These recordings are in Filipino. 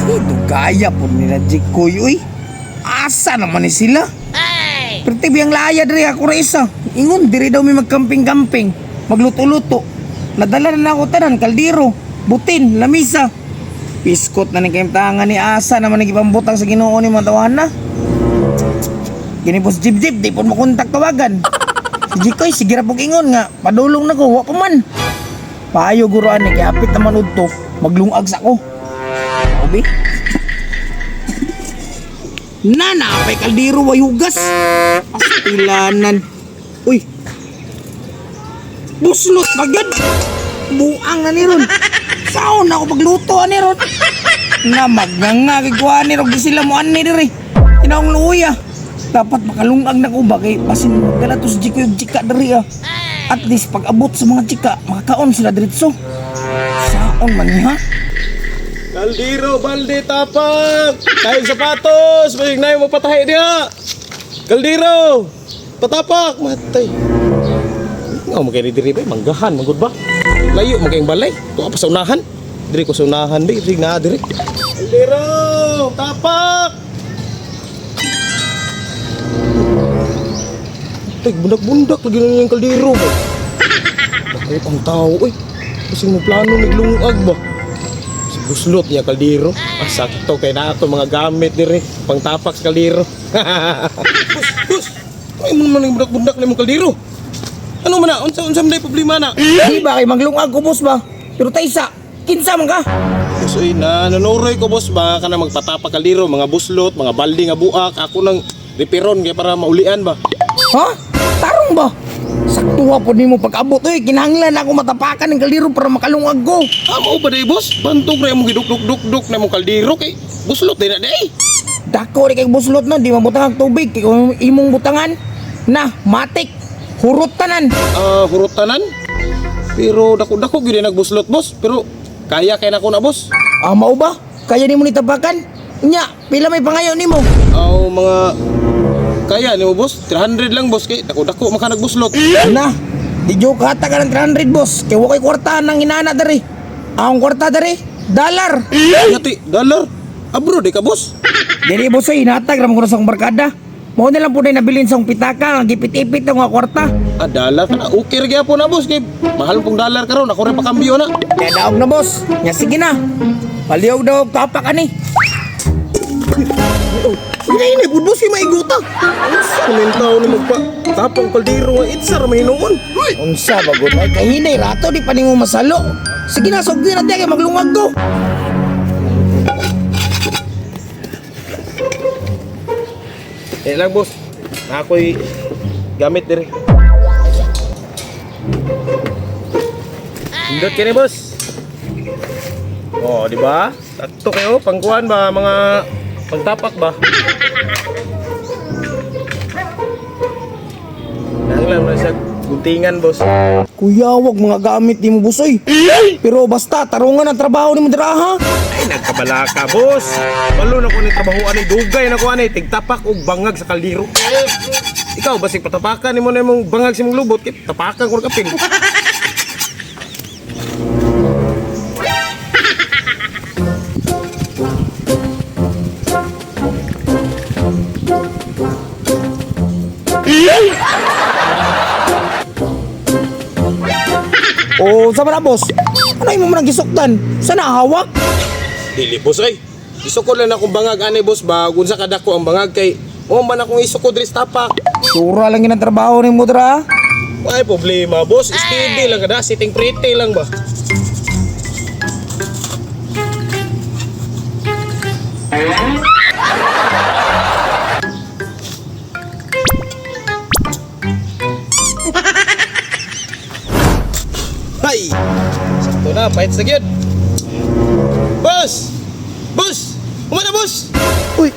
Ito gaya po nila Jikoy, uy. Asa naman ni sila? Pero tibiyang laya diri ako na isa. Ingon, diri daw may magkamping-kamping. Magluto-luto. Nadala na ako tanan, kaldero, butin, lamisa. Piskot na ni kayong tangan ni Asa naman nagipambutang sa Ginoo ni mga tawahan na. Gini boss Jib-Jib, di po makontak tawagan. Si Jikoy, sige ra pong ingon nga, padulong na ko, wa pa man. Paayo guruan ni, kaya apit naman udto, maglungag sa ko. Obi? Nana, pa'y kaldero, way hugas. Astilanan. Uy. Buslot bagad. Buang na ni ron. Saan ako pagluto ni ron? Na magnangagig ko ni ron. Di sila mo ani diri. Tinaong luya. Dapat makalungag na ko ba kay basin magdala to sa Jikoy yung chika diri ah. At least pag abot sa mga chika, makakaon sila diretso. Saan man ha? Kaldero, balde, tapak, kain sapatos, may na yung mapatahi niya. Kaldero, patapak, matay. Nga mo kayo diri ba, manggahan, manggod ba? Layo, magkayong balay, tuwa pa sa unahan. Diri ko sa unahan, ba, diri na, diri. Kaldero, tapak. Tay, bundak-bundak, lagi na yung kaldero ba? Bakit ang tao, eh? Kasi mo plano, naglungag ba? Buslot niya kaldero. Sakto kay na ato mga gamit dire pang tapak sa kaldero. Bus. Ay mo man bundak-bundak na mong kaldero. Ano man na? Unsa man problema na? Di ba kay maglungag ko boss ba? Pero taysa, kinsa man ka? Uy na nanuroy ko boss ba kana magpatapak kaldero, mga buslot, mga balde nga buak, ako nang reperon kay para maulian ba. Ha? Tarong ba? Saktuwa po ni mo pag-abot eh. Kinahanglan ako matapakan ng kaldero para makalungag ko. Amo ba day boss? Bantog na mo giduk-duk-duk na mong kaldero kay buslot din na day. Dako rin kay buslot no, di mabutang ang tubig. Kay kung imong butangan, na, matik, hurot tanan. Hurot tanan? Pero dako-dako gyud nagbuslot boss. Pero kaya kay nako na boss. Mao ba? Kaya ni mo nitapakan? Nya, pila may pangayo ni mo? Mga kaya ni mo boss, 300 lang boss kay dako-dako maka nagbuslot. Na, di joke hata ka ng 300 boss. Kaya wakay kwartahan ng hinana dari. Ang kwarta dari, dollar. Yati, dollar. Abroad ka boss. Dili boss ay hinatag ramon ko na sa akong barkada. Mao na lang po na nabilin sa akong pitaka, ang gipit-ipit ng mga kwarta. Dollar ka na. Okay ra gyapon na boss kay mahal pong dollar karon, ako rin pakambyo na. Kaya daog na boss. Nya sige na. Paliyaw daw tapak ani. Ini budbos kay maiguta. Komentaw ni magpa tapang kaldero nga itsar mahinuon. Unsa ba gud ay kahinay rato di pa nimo masalo. Sige na sugdi na diya maglungag ko. Lang boss. Ako'y gamit diri. Indot kini boss. Oh, di ba? Sakto kayo pangkuan ba mga pagtapak ba? Nanglam na siya guntingan boss. Kuya, wag mga gamit ni mo busoy. Pero basta tarungan ang trabaho ni mo dira ha. Ay nagkabala ka boss. Balo na ko ni trabahoan ni dugay na ko ani tigtapak og bangag sa kaldero. Ikaw basig patapakan nimo na imong bangag sa imong lubot kay tapakan ko kaping. O sa na boss. Ano imo man gisukdan? Sana hawak? Dili boss ay. Isukod lang akong bangag ani boss ba unsa kadako ang bangag kay man akong isukod diri sa tapak. Sura lang yun ang trabaho ni mo dira. Ay problema boss, steady lang kada, sitting pretty lang ba. Hay! Sakto na, pahit sa gyud. Boss! Boss! Umana boss! Uy.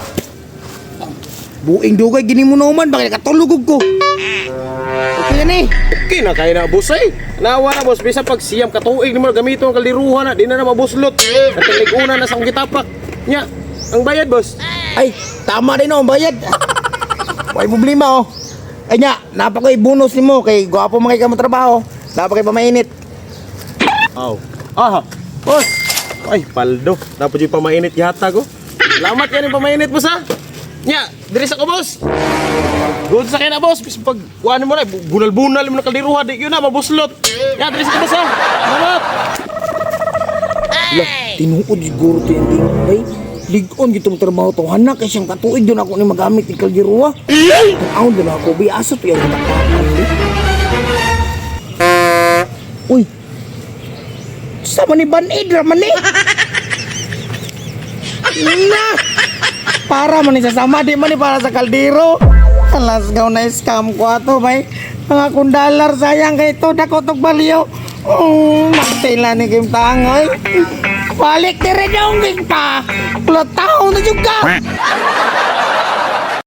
Buing dugay gini mo naman bakit katulog ko. Okay na ni. Okay na kaya na boss ay. Nawa na boss, bisa pag siyam katuig ni mo gamito ang kaldiruhan na, di na mabuslot. Natilig-una na sa akong gitapak. Nya, ang bayad boss. Ay, tama din ang bayad. May problema oh. Ay nya, napakoy bonus ni mo kay gwapo mga ka mo trabaho. Napakay pa mainit. Aw. Aha. Boss. Ay, paldo. Dapat yung pamainit yata ko. Salamat yan yung pamainit, boss ha. Nya, diri sa ko, boss. Good sa kaya na, boss. Bis pag kuhanin mo na, bunal-bunal mo na kaldiruha. Di yun na, mabuslot. Yan, diri sa ko, boss ha. Salamat. Lah, tinuod siguro to yung tingin bay. Ligon gitong trabaho to. Hanak kay siyang katuig doon ako ni magamit ni Kaldiruwa. Tanaw doon ako. Biasa to yung takapan. Uy. Sama ni Banid raman ni. Na. Para man ni sasama. Di man ni para sa Kaldiro. Alas gaw na scam ko ato bay. Mga kundalar sayang kay ito. Dakotok baliyo. Magtila ni Kim Tangoy. Balik dire dong Kim pa. Ulat tao na juga.